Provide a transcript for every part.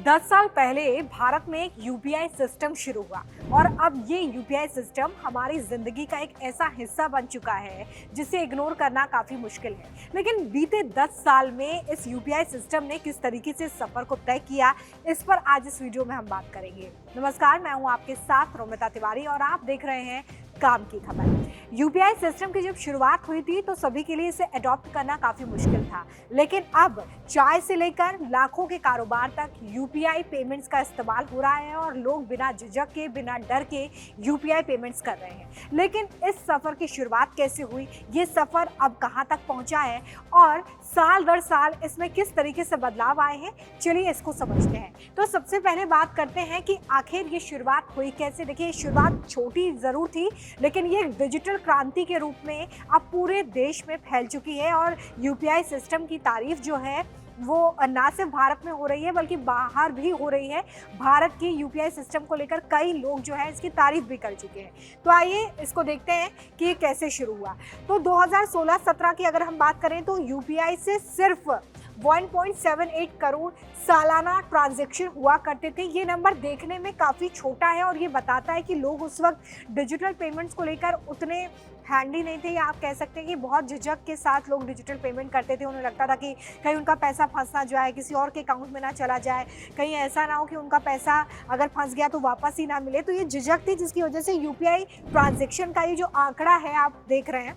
10 साल पहले भारत में एक यूपीआई सिस्टम शुरू हुआ और अब ये यूपीआई सिस्टम हमारी जिंदगी का एक ऐसा हिस्सा बन चुका है जिसे इग्नोर करना काफी मुश्किल है। लेकिन बीते 10 साल में इस यूपीआई सिस्टम ने किस तरीके से सफर को तय किया, इस पर आज इस वीडियो में हम बात करेंगे। नमस्कार, मैं हूं आपके साथ रोमिता तिवारी और आप देख रहे हैं काम की खबर। यूपीआई सिस्टम की जब शुरुआत हुई थी तो सभी के लिए इसे अडॉप्ट करना काफी मुश्किल था, लेकिन अब चाय से लेकर लाखों के कारोबार तक यूपीआई पेमेंट्स का इस्तेमाल हो रहा है और लोग बिना झिझक के, बिना डर के यूपीआई पेमेंट्स कर रहे हैं। लेकिन इस सफर की शुरुआत कैसे हुई, ये सफर अब कहां तक पहुंचा है और साल दर साल इसमें किस तरीके से बदलाव आए हैं, चलिए इसको समझते हैं। तो सबसे पहले बात करते हैं कि आखिर ये शुरुआत हुई कैसे। देखिए, शुरुआत छोटी जरूर थी, लेकिन ये डिजिटल क्रांति के रूप में अब पूरे देश में फैल चुकी है और यूपीआई सिस्टम की तारीफ जो है वो ना सिर्फ भारत में हो रही है बल्कि बाहर भी हो रही है। भारत की यूपीआई सिस्टम को लेकर कई लोग जो है इसकी तारीफ भी कर चुके हैं। तो आइए इसको देखते हैं कि ये कैसे शुरू हुआ। तो 2016-17 की अगर हम बात करें तो यूपीआई से सिर्फ 1.78 करोड़ सालाना ट्रांजैक्शन हुआ करते थे। ये नंबर देखने में काफ़ी छोटा है और ये बताता है कि लोग उस वक्त डिजिटल पेमेंट्स को लेकर उतने हैंडी नहीं थे, या आप कह सकते हैं कि बहुत झिझक के साथ लोग डिजिटल पेमेंट करते थे। उन्हें लगता था कि कहीं उनका पैसा फंस ना जाए, किसी और के अकाउंट में ना चला जाए, कहीं ऐसा ना हो कि उनका पैसा अगर फंस गया तो वापस ही ना मिले। तो ये झिझक थी जिसकी वजह से यूपीआई ट्रांजैक्शन का ये जो आंकड़ा है आप देख रहे हैं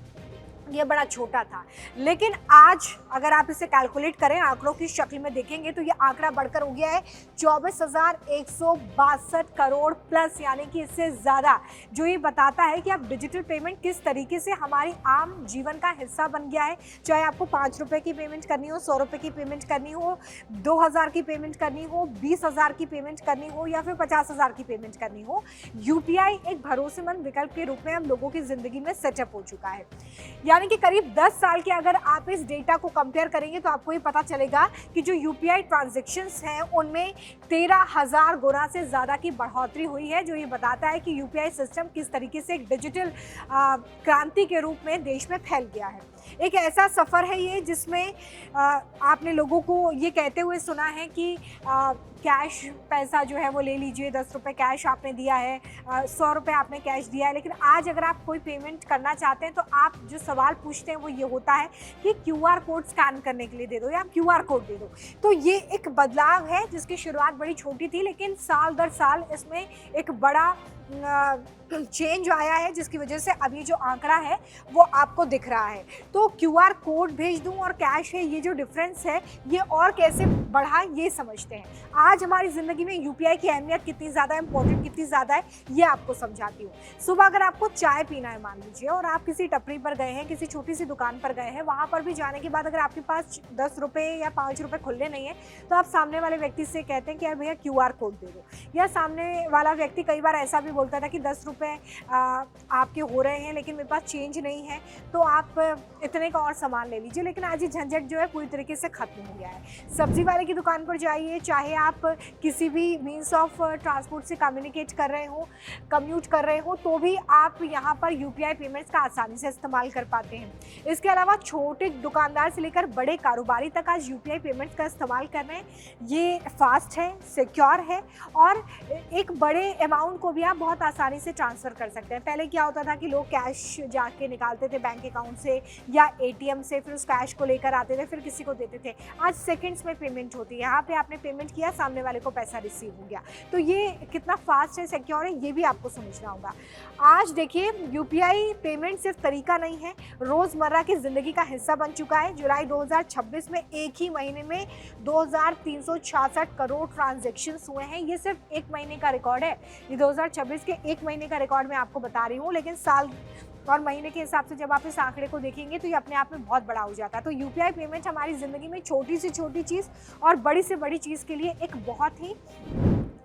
ये बड़ा छोटा था। लेकिन आज अगर आप इसे कैलकुलेट करें, आंकड़ों की शक्ल में देखेंगे तो ये आंकड़ा बढ़कर हो गया है 24,162 करोड़ प्लस, यानी कि इससे ज़्यादा, जो ये बताता है कि अब डिजिटल पेमेंट किस तरीके से हमारी आम जीवन का हिस्सा बन गया है। चाहे आपको 5 रुपये की पेमेंट करनी हो, 100 रुपये की पेमेंट करनी हो, 2,000 की पेमेंट करनी हो, 20,000 की पेमेंट करनी हो या फिर 50,000 की पेमेंट करनी हो, यूपीआई एक भरोसेमंद विकल्प के रूप में हम लोगों की ज़िंदगी में सेटअप हो चुका है। यानी कि करीब 10 साल के अगर आप इस डेटा को कंपेयर करेंगे तो आपको ये पता चलेगा कि जो यूपीआई ट्रांजैक्शंस हैं उनमें 13,000 गुना से ज़्यादा की बढ़ोतरी हुई है, जो ये बताता है कि यूपीआई सिस्टम किस तरीके से एक डिजिटल क्रांति के रूप में देश में फैल गया है। एक ऐसा सफ़र है ये जिसमें आपने लोगों को ये कहते हुए सुना है कि कैश पैसा जो है वो ले लीजिए, 10 रुपये कैश आपने दिया है, 100 रुपये आपने कैश दिया है। लेकिन आज अगर आप कोई पेमेंट करना चाहते हैं तो आप जो सवाल पूछते हैं वो ये होता है कि क्यूआर कोड स्कैन करने के लिए दे दो या क्यूआर कोड दे दो। तो ये एक बदलाव है जिसकी शुरुआत बड़ी छोटी थी, लेकिन साल दर साल इसमें एक बड़ा चेंज आया है जिसकी वजह से अब ये जो आंकड़ा है वो आपको दिख रहा है। तो क्यूआर कोड भेज दूं और कैश है, ये जो डिफरेंस है ये और कैसे बढ़ा ये समझते हैं। आज हमारी ज़िंदगी में यूपीआई की अहमियत कितनी ज़्यादा इंपॉर्टेंट कितनी ज़्यादा है ये आपको समझाती हूँ। सुबह अगर आपको चाय पीना है मान लीजिए और आप किसी टपरी पर गए हैं, किसी छोटी सी दुकान पर गए हैं, वहाँ पर भी जाने के बाद अगर आपके पास 10 रुपये या 5 रुपये खुले नहीं है तो आप सामने वाले व्यक्ति से कहते हैं कि यार भैया क्यूआर कोड दे दो। या सामने वाला व्यक्ति कई बार ऐसा भी बोलता था कि 10 रुपये आपके हो रहे हैं लेकिन मेरे पास चेंज नहीं है तो आप इतने का और सामान ले लीजिए। लेकिन आज ये झंझट जो है पूरी तरीके से खत्म हो गया है। सब्जी वाले की दुकान पर जाइए, चाहे आप किसी भी मीन्स ऑफ ट्रांसपोर्ट से कम्युनिकेट कर रहे हो, कम्यूट कर रहे हो, तो भी आप यहाँ पर यूपीआई पेमेंट्स का आसानी से इस्तेमाल कर पाते हैं। इसके अलावा छोटे दुकानदार से लेकर बड़े कारोबारी तक आज यूपीआई पेमेंट्स का इस्तेमाल कर रहे हैं। ये फास्ट है, सिक्योर है और एक बड़े अमाउंट को भी आप बहुत आसानी से ट्रांसफ़र कर सकते हैं। पहले क्या होता था कि लोग कैश जाके निकालते थे बैंक अकाउंट से या एटीएम से, फिर उस कैश को लेकर आते थे, फिर किसी को देते थे। आज सेकंड्स में पेमेंट होती है, यहाँ पे आपने पेमेंट किया, सामने वाले को पैसा रिसीव हो गया। तो ये कितना फास्ट है, सिक्योर है, ये भी आपको समझना होगा। आज देखिए, यूपीआई पेमेंट सिर्फ तरीका नहीं है, रोज़मर्रा की ज़िंदगी का हिस्सा बन चुका है। जुलाई 2026 में एक ही महीने में 2,366 करोड़ ट्रांजेक्शन्स हुए हैं। ये सिर्फ एक महीने का रिकॉर्ड है, ये 2026 के एक महीने का रिकॉर्ड मैं आपको बता रही हूँ। लेकिन साल और महीने के हिसाब से जब आप इस आंकड़े को देखेंगे तो ये अपने आप में बहुत बड़ा हो जाता है। तो यूपीआई पेमेंट हमारी ज़िंदगी में छोटी से छोटी चीज़ और बड़ी से बड़ी चीज़ के लिए एक बहुत ही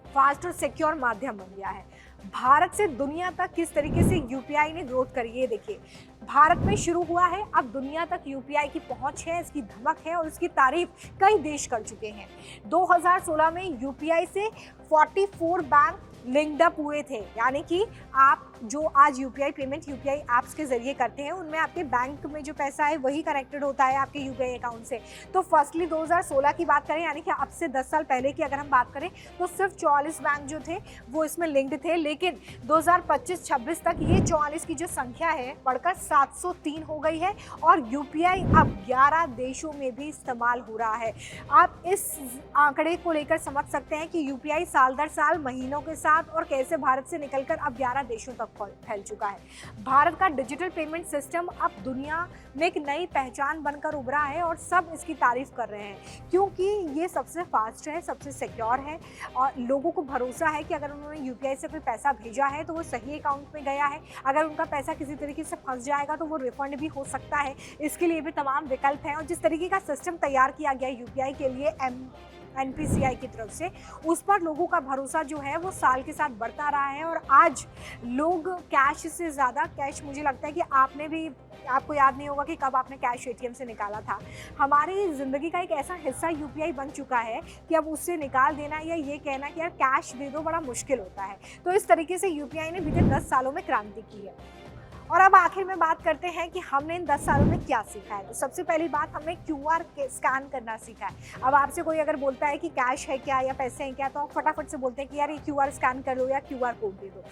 फास्ट और सिक्योर माध्यम बन गया है। भारत से दुनिया तक किस तरीके से यूपीआई ने ग्रोथ करी है, देखिए भारत में शुरू हुआ है, अब दुनिया तक यूपीआई की पहुंच है, इसकी धमक है और इसकी तारीफ कई देश कर चुके हैं। 2016 में यूपीआई से 44 बैंक लिंक्ड अप हुए थे, यानी कि आप जो आज यूपीआई पेमेंट यूपीआई ऐप्स के जरिए करते हैं उनमें आपके बैंक में जो पैसा है वही कनेक्टेड होता है आपके यूपीआई अकाउंट से। तो फर्स्टली 2016 की बात करें, यानी कि अब से 10 साल पहले की अगर हम बात करें तो सिर्फ 44 बैंक जो थे वो इसमें लिंक्ड थे, लेकिन 2025-26 तक ये 44 की जो संख्या है बढ़कर 703 हो गई है और यूपीआई अब 11 देशों में भी इस्तेमाल हो रहा है। आप इस आंकड़े को लेकर समझ सकते हैं कि यूपीआई साल दर साल महीनों के साथ और कैसे भारत से निकलकर अब 11 देशों तक फैल चुका है। भारत का डिजिटल पेमेंट सिस्टम अब दुनिया में एक नई पहचान बनकर उभरा है और सब इसकी तारीफ कर रहे हैं, क्योंकि ये सबसे फास्ट है, सबसे सिक्योर है और लोगों को भरोसा है कि अगर उन्होंने यूपीआई से कोई पैसा भेजा है तो वो सही अकाउंट में गया है। अगर उनका पैसा किसी तरीके से फंस जाएगा तो वो रिफंड भी हो सकता है। इसके लिए भी तमाम विकल्प हैं और जिस तरीके का सिस्टम तैयार किया गया यूपीआई के लिए एनपीसीआई की तरफ से, उस पर लोगों का भरोसा जो है वो साल के साथ बढ़ता रहा है। और आज लोग कैश से ज़्यादा, कैश मुझे लगता है कि आपको याद नहीं होगा कि कब आपने कैश एटीएम से निकाला था। हमारी ज़िंदगी का एक ऐसा हिस्सा यूपीआई बन चुका है कि अब उससे निकाल देना या ये कहना कि यार कैश दे दो बड़ा मुश्किल होता है। तो इस तरीके से यूपीआई ने बीते 10 सालों में क्रांति की है। और अब आखिर में बात करते हैं कि हमने इन 10 सालों में क्या सीखा है। तो सबसे पहली बात, हमने क्यूआर स्कैन करना सीखा है। अब आपसे कोई अगर बोलता है कि कैश है क्या या पैसे हैं क्या, तो आप फटाफट से बोलते हैं कि यार ये क्यूआर स्कैन कर दो या क्यूआर कोड दे दो।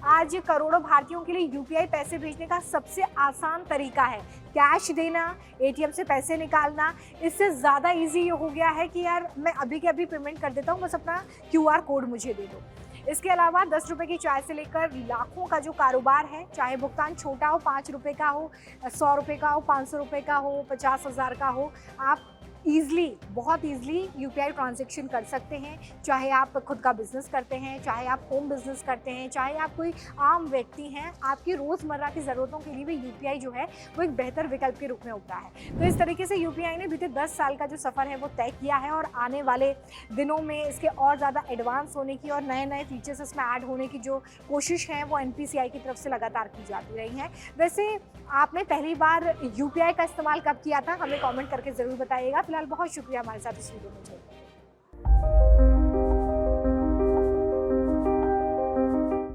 आज करोड़ों भारतीयों के लिए यूपीआई पैसे भेजने का सबसे आसान तरीका है। कैश देना, एटीएम से पैसे निकालना, इससे ज़्यादा इजी ये हो गया है कि यार मैं अभी के अभी पेमेंट कर देता हूँ, बस अपना क्यूआर कोड मुझे दे दो। इसके अलावा 10 रुपये की चाय से लेकर लाखों का जो कारोबार है, चाहे भुगतान छोटा हो, 5 रुपये का हो, 100 रुपये का हो, 500 रुपये का हो, 50,000 का हो, आप बहुत ईजिली यूपीआई ट्रांजैक्शन कर सकते हैं। चाहे आप खुद का बिजनेस करते हैं, चाहे आप होम बिजनेस करते हैं, चाहे आप कोई आम व्यक्ति हैं, आपकी रोज़मर्रा की ज़रूरतों के लिए भी यूपीआई जो है वो एक बेहतर विकल्प के रूप में उभरा है। तो इस तरीके से यूपीआई ने बीते 10 साल का जो सफ़र है वो तय किया है और आने वाले दिनों में इसके और ज़्यादा एडवांस होने की और नए नए फीचर्स इसमें ऐड होने की जो कोशिश है वो एनपीसीआई की तरफ से लगातार की जाती रही है। वैसे आपने पहली बार यूपीआई का इस्तेमाल कब किया था, हमें कमेंट करके ज़रूर बताइएगा। फिलहाल बहुत शुक्रिया हमारे साथ इस वीडियो में जुड़ने के लिए।